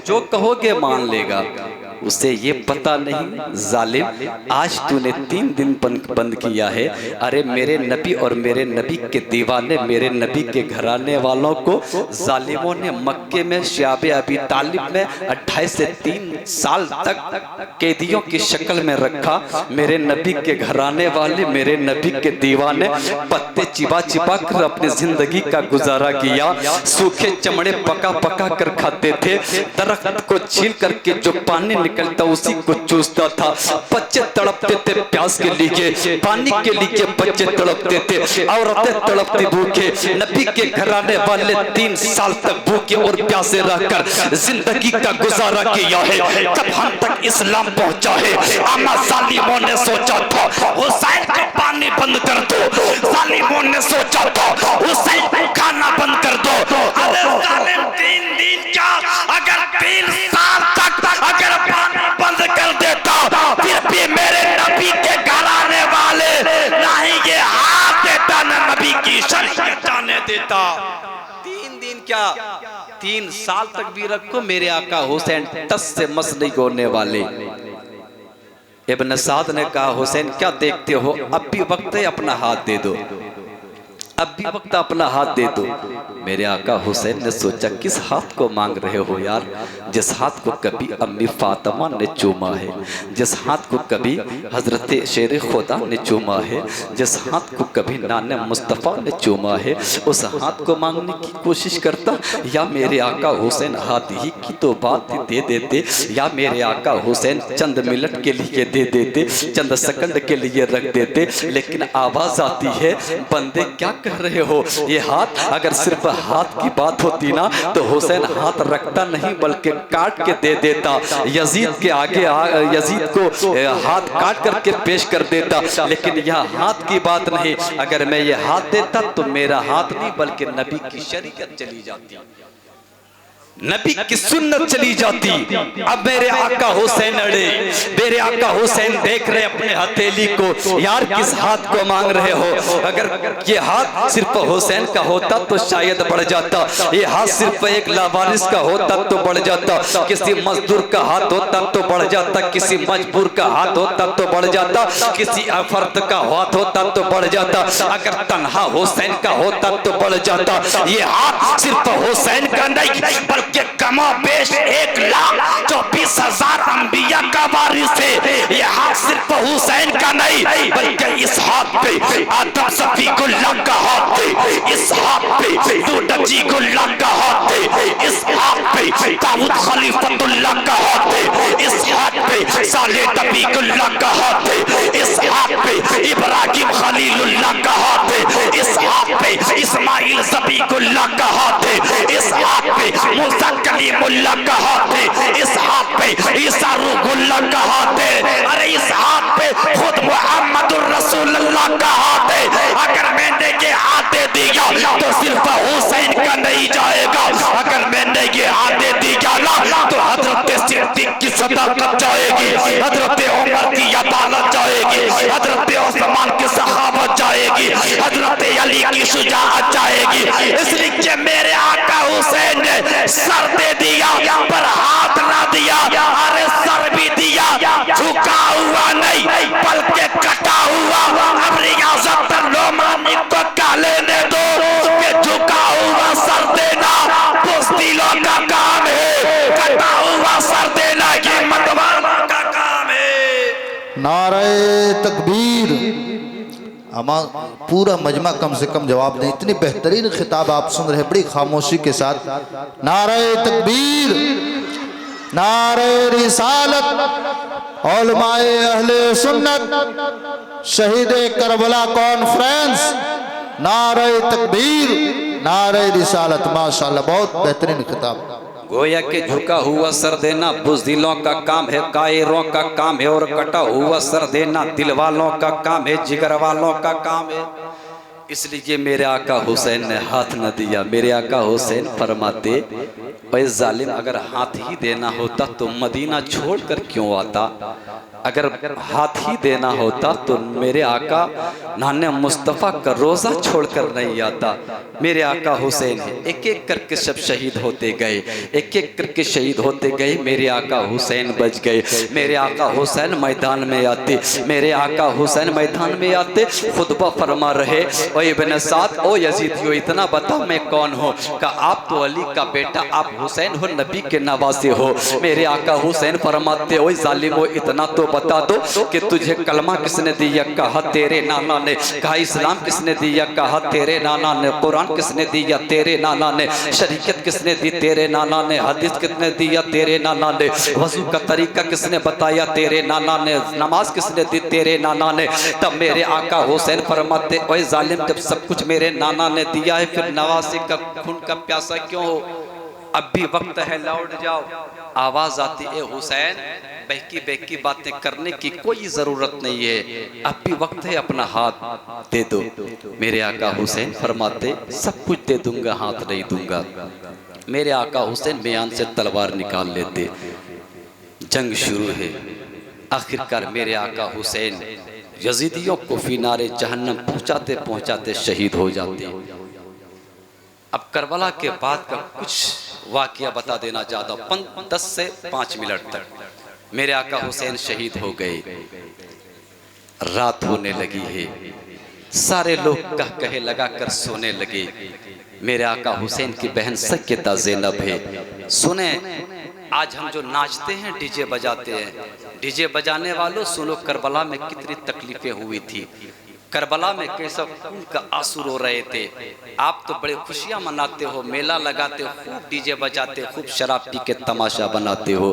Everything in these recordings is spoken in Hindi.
जो कहोगे मान लेगा। उसे ये पता नहीं जालिम, आज तूने 3 दिन बंद किया है। अरे मेरे नबी और मेरे नबी के दीवाने, मेरे नबी के घराने वालों को जालिमों ने मक्के में शयाबे अबी तालिब में 28 से 3 साल तक कैदियों की शक्ल में रखा। मेरे नबी के घराने वाले, मेरे नबी के दीवाने पत्ते चिबा चिबा कर अपनी जिंदगी का गुजारा किया। सूखे चमड़े पका पका कर खाते थे। दरख्त को छील करके जो पानी निकलता उसी को चूसता था। बच्चे तड़पते थे प्यास के लिए, पानी के लिए बच्चे तड़पते थे, औरतें तड़पती भूखे। नबी के घराने वाले 3 साल तक भूखे और प्यासे रहकर जिंदगी का गुजारा किया है। जब हम तक इस्लाम पहुंचा है, आमा जालिमों ने सोचा था हुसैन का पानी बंद कर दो, जालिमों ने सोचा था हुसैन को खाना बंद कर दो। अरे जालिम 3 दिन क्या, अगर 3 साल तक अगर पानी बंद कर देता, फिर भी मेरे नबी के घराने वाले नहीं ये हाथ देता, न नबी की शरीयत जाने देता। 3 दिन क्या, 3 साल तक भी रखो, मेरे आका हुसैन टस से मस नहीं होने वाले। इब्न साद ने कहा हुसैन क्या देखते हो, अब भी वक्त है, अपना हाथ दे दो, अब भी वक्त अपना हाथ दे दो। मेरे आका हुसैन ने सोचा किस हाथ को मांग रहे हो यार, जिस हाथ को कभी अम्मी फातिमा ने चूमा है, जिस हाथ को कभी हजरत शेर खुदा ने चूमा है, जिस हाथ को कभी नाने मुस्तफ़ा ने चूमा है, उस हाथ को मांगने की कोशिश करता। या मेरे आका हुसैन हाथ ही की तो बात दे देते, या मेरे आका हुसैन चंद मिनट के लिए दे देते, चंद सेकंड के लिए रख देते। लेकिन आवाज आती है बंदे क्या कह रहे हो, ये हाथ। अगर सिर्फ हाथ की बात होती ना तो हुसैन हाथ रखता नहीं बल्कि काट के दे देता। यजीद के आगे यजीद को हाथ काट करके पेश कर देता। लेकिन यह हाथ की बात नहीं, अगर मैं ये हाथ देता तो मेरा हाथ नहीं बल्कि नबी की शरीयत चली जाती, नबी की सुन्नत चली जाती। अब मेरे आका हुसैन अड़े, मेरे आका हुसैन देख रहे अपने हथेली को, यार किस हाथ को मांग रहे हो। अगर ये हाथ सिर्फ हुसैन का होता तो शायद बढ़ जाता, ये हाथ सिर्फ एक लावारिस का होता तो बढ़ जाता, किसी मजदूर का हाथ होता तो बढ़ जाता, किसी मजबूर का हाथ होता तो बढ़ जाता, किसी अफर्द का हाथ होता तो बढ़ जाता, अगर तन्हा हुसैन का होता तो बढ़ जाता। ये हाथ सिर्फ हुसैन का नहीं के कमा बेश 1,24,000 अंबिया का वारिस है। यह हाथ सिर्फ हुसैन का नहीं बल्कि इस हाथ पे आदम सफीकुल्लाह का हाथ है, इस हाथ पे नजीकुल्लाह का हाथ है, इस हाथ पे दाऊद खलीफतुल्लाह का हाथ है, इस हाथ पे साले तबीकुल्लाह का हाथ है, इस हाथ पे इब्राहिम खलीलुल्लाह का हाथ है, इस हाथ पे इस्माइल ज़बीकुल्लाह का हाथ है, इस हाथ पे मूसा कलीमुल्लाह का हाथ है, इस हाथ पे ईसा रूहुल्लाह का हाथ है, अरे इस हाथ पे खुद मुहम्मदुर रसूलुल्लाह का हाथ है। अगर मैंने ये हाथ दे दिया तो सिर्फ हुसैन का नहीं जाएगा, अगर मैंने ये हाथ दे दिया ना तो हजरत सिद्दीक की सदाकत जाएगी, हजरत उमर की अदालत जाएगी, हजरत उस्मान की सखावत जाएगी, हजरत अली की शुजाअत जाएगी। इसलिए मेरे आका हुसैन ने सर दे दिया पर हाथ ना दिया, अरे सर भी दिया, झुका हुआ नहीं बल्कि कटा हुआ। अब रियासत नोमानी को कह लेने दो कि झुका हुआ सर देना बुज़दिलों का काम है, कटा हुआ सर देना ये मतवालों का काम है। नारे तकबीर। पूरा मजमा कम से कम जवाब दें, इतनी बेहतरीन खिताब आप सुन रहे बड़ी खामोशी के साथ। नारे तकबीर, नारे रिसालत, उलमाए अहले सुन्नत, शहीद करबला कॉन्फ्रेंस, नारे तकबीर, नारे रिसालत। माशाल्लाह बहुत बेहतरीन खिताब। गोया के झुका हुआ सर देना बुज़दिलों का काम है, कायरों का काम है, और कटा हुआ सर देना दिल वालों का काम है, जिगर वालों का काम है। इसलिए मेरे आका हुसैन ने हाथ न दिया। मेरे आका हुसैन फरमाते, भाई जालिम, अगर हाथ ही देना होता तो मदीना छोड़कर क्यों आता? अगर हाथ ही देना होता तो मेरे आका नाने मुस्तफ़ा का रोज़ा छोड़कर नहीं आता। मेरे आका हुसैन एक एक करके सब शहीद होते गए, एक एक करके शहीद होते गए। मेरे आका हुसैन बच गए। मेरे आका हुसैन मैदान में आते, मेरे आका हुसैन मैदान में आते, खुतबा फरमा रहे, ओ इब्न साद, ओ यजीदियो, इतना बता मैं कौन हूँ? का आप तो अली का बेटा, आप हुसैन हो, नबी के नवासे हो। मेरे आका हुसैन फरमाते, ओ जालिमो, इतना तो बता दो कि तुझे कलमा किसने दिया? कहा तेरे नाना ने। कहा इस्लाम किसने दिया? कहा तेरे नाना ने। कुरान किसने दिया? तेरे नाना ने। शरीयत किसने दी? तेरे नाना ने। हदीस किसने दिया? तेरे नाना ने। वजू का तरीका किसने बताया? तेरे नाना ने। नमाज किसने दी? तेरे नाना ने। तब मेरे आका हुसैन फरमाते, ओए जालिम, जब सब कुछ मेरे नाना ने दिया है, फिर नवासी का खून का प्यासा क्यों हो? अब भी वक्त है, लौट जाओ। आवाज आती है, हुसैन, बहकी बहकी बातें करने की कोई जरूरत नहीं है, अब भी वक्त है, अपना हाथ दे दो। मेरे आका हुसैन फरमाते, सब कुछ दे दूंगा, हाथ नहीं दूंगा। मेरे आका हुसैन बयान से तलवार निकाल लेते। जंग शुरू है। आखिरकार मेरे आका हुसैन यजीदियों को फिनारे जहन्नम पहुंचाते पहुंचाते शहीद हो जाते। अब करबला के बाद का कुछ वाकया बता देना चाहता हूँ। 10 से 5 मिनट तक मेरे आका हुसैन शहीद हो गए। रात होने लगी है, सारे लोग कहे लगा कर सोने लगे। मेरे आका हुसैन की बहन सैयदा ज़ैनब है। सुने, आज हम जो नाचते हैं, डीजे बजाते हैं, डीजे बजाने वालों सुनो, करबला में कितनी तकलीफें हुई थी, करबला में कैसा खून का आंसू रो रहे थे। आप तो बड़े खुशियां मनाते हो, मेला लगाते हो, खूब डीजे बजाते हो, खूब शराब पी के तमाशा बनाते हो।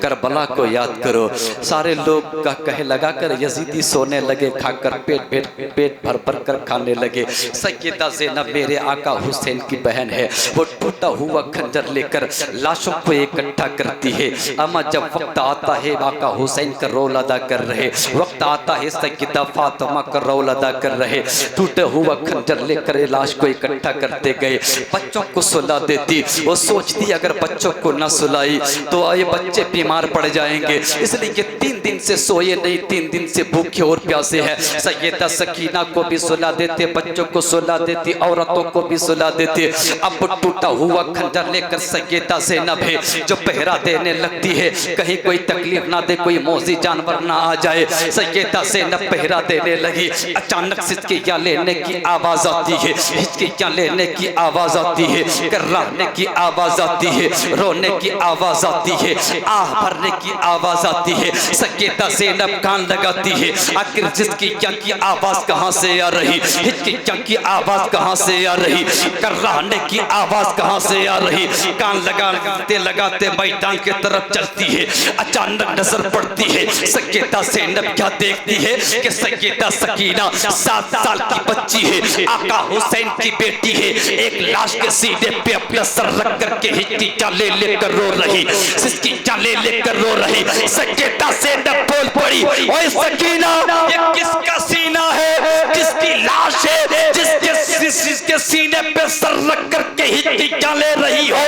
करबला को याद करो। सारे लोग का कहे लगा कर यजीदी सोने लगे, खाकर पेट भर भर कर खाने लगे। सैयदा ज़ैनब मेरे आका हुसैन की बहन है, वो टूटा हुआ खंजर लेकर लाशों को इकट्ठा करती है। अम्मा, जब वक्त आता है, आका हुसैन का रोल अदा कर रहे, वक्त आता है सैयदा फातिमा का रोल अदा कर रहे, टूटे हुआ खंजर लेकर लाश को इकट्ठा करते गए। बच्चों को सुला देती, वो सोचती अगर बच्चों को न सुलाई तो ये बच्चे बीमार पड़ जाएंगे, इसलिए 3 दिन से सोए नहीं, 3 दिन से भूखे और प्यासे हैं। सैयदा सकीना को भी सुला देते, बच्चों को सुला देती, औरतों को भी सुला देते। अब टूटा हुआ खंजर लेकर सैयदा ज़ैनब है जो पहरा देने लगती है, कहीं कोई तकलीफ ना दे, कोई मौजी जानवर ना आ जाए। सैयदा ज़ैनब पहरा देने लगी। अचानक हिचकियां लेने की आवाज आती है, हिचकियां लेने की आवाज आती है, कर्राने की आवाज आती है, रोने की आवाज आती है, आह भरने की आवाज आती है। सैयदा ज़ैनब कान लगाती है, आखिर हिचकियां की आवाज कहां से आ रही, हिचकियां की आवाज कहां से आ रही, कर्राने की आवाज कहां से आ रही। कान लगाते लगाते मैदान की तरफ चलती है। अचानक नजर पड़ती है, सैयदा ज़ैनब क्या देखती है कि सैयदा सकीना 7 साल की बच्ची है, आका हुसैन की बेटी है, एक लाश के सीने पे अपना सर रख करके हिचकियां ले लेकर रो रही, हिचकियां ले लेकर रो रही। सैयदा ज़ैनब बोल पड़ी, ओए सकीना, ये किसका सीना है, किसकी लाश है, जिसके सीने पे सर रख करके हिचकियां ले रही हो,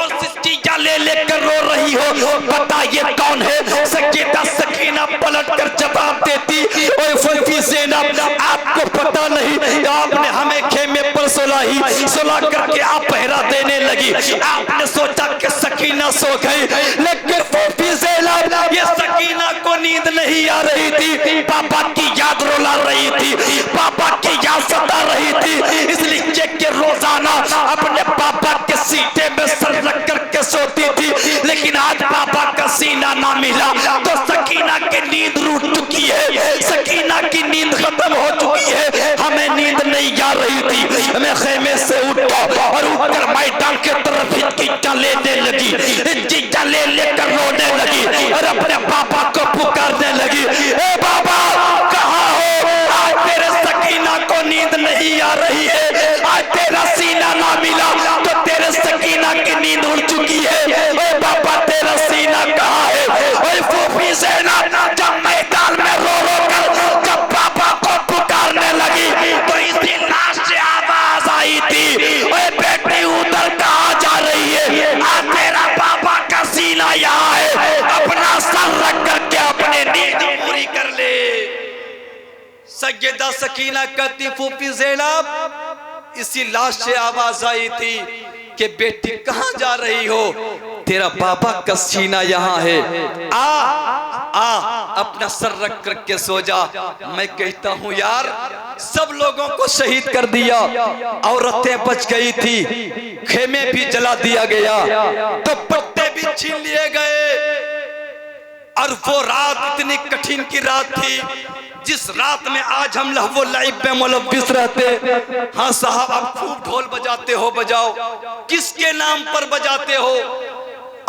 हिचकियां ले लेकर रो रही हो, बता ये कौन है? सैयदा सकीना पलट कर जवाब देती, ओए फूफी ज़ैनब, आपको पता नहीं, आपने हमें खेमे पर सुला करके आप पहरा देने लगी, आपने सोचा कि सकीना सो गई, लेकिन फूफी ज़ैनब, ये सकीना को नींद नहीं आ रही थी, पापा की याद रुला रही थी, पापा की याद सता रही थी, इसलिए कि रोजाना अपने पापा के सीने में सर रख करके सोती थी, लेकिन आज पापा का सीना ना मिला तो सकीना की नींद रूठ चुकी है, सकीना की नींद खत्म हो चुकी है, हमें नींद नहीं आ रही थी। हमें खेमे से उठा और उठकर मैदान की तरफ हिचकियां लेने लगी, हिचकियां ले लेकर रोने लगी और अपने पापा को पुकारने लगी, ए बाबा कहाँ हो, आज तेरे सकीना को नींद नहीं आ रही है, आज तेरा सीना ना मिला तो तेरे सकीना की नींद उड़ चुकी है, ए बाबा तेरा सीना कहाँ है? ओए फूफी ज़ैनब जब मैदान में रो रो कर जब पापा को पुकारने लगी तो इसी सैयदा सकीना कहती फूफी ज़ैनब, इसी लाश से आवाज आई थी कि बेटी कहाँ जा रही हो, तेरा बाबा का सीना यहाँ है, आ अपना सर रख करके सो जा। मैं कहता हूँ यार, सब लोगों को शहीद कर दिया, औरतें बच गई थी, खेमे भी जला दिया गया, तो पत्ते भी छीन लिए गए। और वो रात इतनी कठिन की रात थी, जिस रात में आज हम लहवो लाइब में मुलव्विस रहते। हाँ साहब, आप खूब ढोल बजाते हो, बजाओ। किसके नाम पर बजाते हो?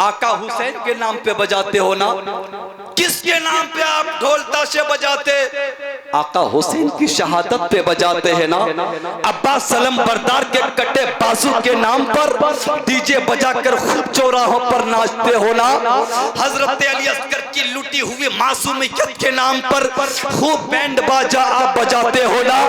आका हुसैन के नाम पे बजाते हो ना। किसके नाम पे आप ढोल ताशे बजाते? आका हुसैन की शहादत पे बजाते हैं ना। अब्बास सलम बरदार के कटे बाजू के नाम पर डीजे बजाकर खूब चौराहों पर नाचते हो ना। हजरत अली अस्कर की लुटी हुई मासूमियत के नाम पर खूब बैंड बाजा आप बजाते हो ना।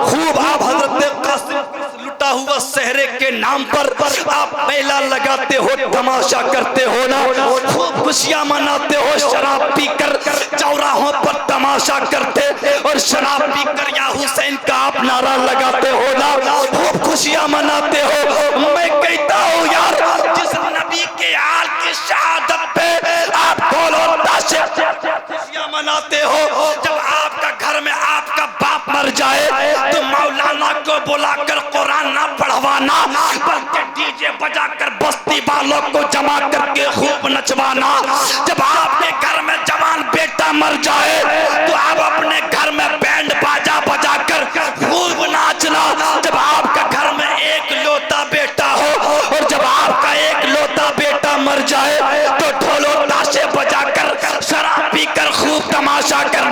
खूब आप हजरत कासिम लुटा हुआ सहरे के नाम पर आप मेला लगाते हो, तमाशा करते हो ना। खूब खुशियां मनाते हो, शराब पीकर चौराहों पर तमाशा करते और शराब पीकर या हुसैन का आप नारा लगाते हो ना। खूब खुशियां मनाते हो। मैं कहता हूँ यार, जिस नबी के आल की शहादत पे आप बोलो ताशे खुशियां मनाते हो, जब आपका घर में आपका बाप मर जाए तो मौलाना को बुलाकर कुरान ना पढ़वाना, बल्कि डीजे बजाकर बस्ती वालों को जमा करके खूब नचवाना। जब आपके घर में जवान बेटा मर जाए तो आप अपने घर में बैंड बाजा बजाकर खूब नाचना। जब आपका घर में एक लौता बेटा हो और जब आपका एक लौता बेटा मर जाए तो ढोलो ताशे बजाकर शराब पीकर खूब तमाशा करना।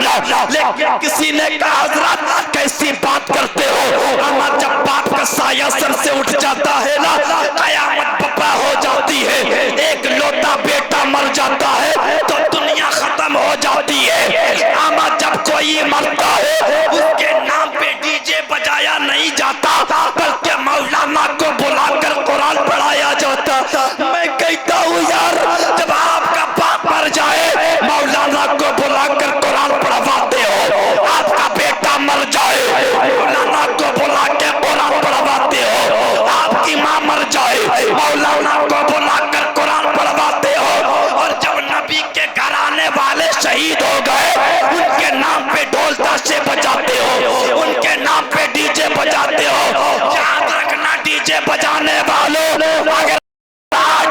लेकिन किसी ने कहा हजरत कैसी बात करते हो, अम्मा जब बाप का साया सर से उठ जाता है ना, कयामत बपा हो जाती है। एक लौता बेटा मर जाता है तो दुनिया खत्म हो जाती है। अम्मा जब कोई मरता है उसके नाम पे डीजे बजाया नहीं जाता, बल्कि मौलाना को बुलाकर कुरान पढ़ाया जाता। मैं कहता हूँ यार, जब आपका बाप मर जाए मौलाना को बुलाकर कुरान पढ़वाते हो, आपका बेटा मर जाए मौलाना को बुला के कुरान पढ़वाते हो, आपकी माँ मर जाए मौलाना को बुलाकर कुरान पढ़वाते हो। और जब नबी के घर आने वाले शहीद हो गए, उनके नाम पे ढोल ताशे बजाते हो, उनके नाम पे डीजे बजाते हो। याद रखना डीजे बजाने वालों, अगर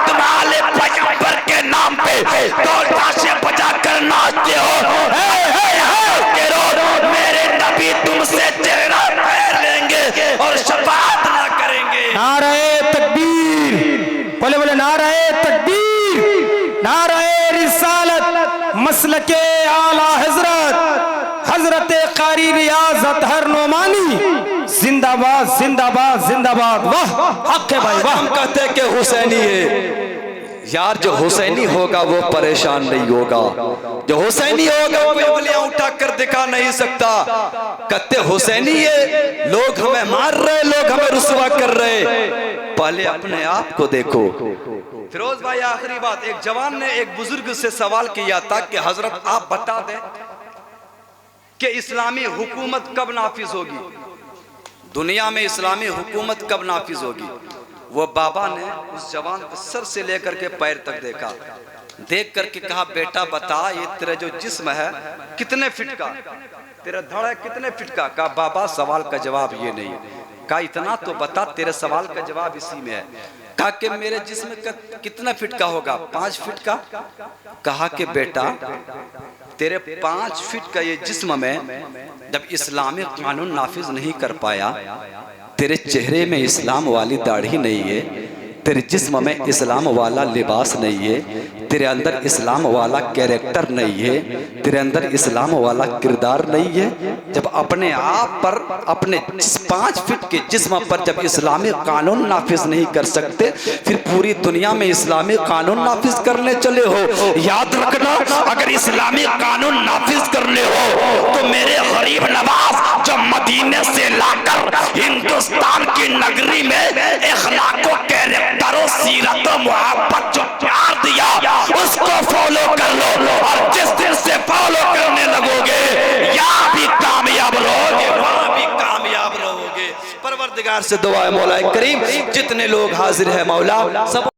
तुम्हारे पैगंबर के नाम पे ढोल ताशे बजाकर नाचते हो, मेरे नबी तुमसे चेहरा फेर लेंगे और शफाअत ना करेंगे। नारे तकबीर, बोले बोले नारे तकबीर, नारे रिसालत, मसलके आला हजरत, हजरत कारी रियाज अतहर नोमानी, जिंदाबाद जिंदाबाद जिंदाबाद। वाह हक है भाई, वाह। हम कहते हैं कि हुसैनी है यार, जो हुसैनी होगा वो परेशान नहीं होगा। जो हुसैनी होगा कोई उंगलियां उठा कर दिखा नहीं सकता। कहते हुसैनी है, लोग हमें मार रहे, लोग हमें रुसवा कर रहे। पहले अपने आप को देखो। फिरोज भाई, आखिरी बात, एक जवान ने एक बुजुर्ग से सवाल किया था कि हजरत आप बता दें कि इस्लामी हुकूमत कब नाफिज होगी, दुनिया में इस्लामी हुकूमत कब नाफिज होगी। वो बाबा ने उस जवान को सर से लेकर के पैर तक देखा, देख करके कहा बेटा बता, ये तेरा जो जिस्म है कितने फिट का, तेरा धड़ है कितने फिट का। कहा बाबा सवाल का जवाब ये नहीं। कहा इतना तो बता, तेरे सवाल का जवाब इसी में है। कहा कि मेरे जिस्म का कितना फिट का होगा, 5 फिट का। कहा कि बेटा तेरे 5 फिट का ये जिस्म में जब इस्लामी कानून नाफिज नहीं कर पाया, तेरे चेहरे में इस्लाम वाली दाढ़ी नहीं है, तेरे जिस्म में इस्लाम वाला लिबास नहीं है, तेरे अंदर इस्लाम वाला कैरेक्टर नहीं है, तेरे अंदर इस्लाम वाला किरदार नहीं है। जब अपने आप पर, अपने 5 फीट के जिस्म पर जब इस्लामी कानून नाफिज नहीं कर सकते, फिर पूरी दुनिया में इस्लामी कानून नाफिज करने चले हो। याद रखना, अगर इस्लामी कानून नाफिज करने हो तो मेरे गरीब नवाज जो मदीने से लाकर हिंदुस्तान की नगरी में इखलाको कैरेक्टरों सीरत मोहब्बत जो प्यार दिया उसको फॉलो कर लो, और जिस दिन से फॉलो करने लगोगे या भी कामयाब रहोगे। परवरदिगार से दुआ है मौला करीम जितने लोग हाजिर है मौला सब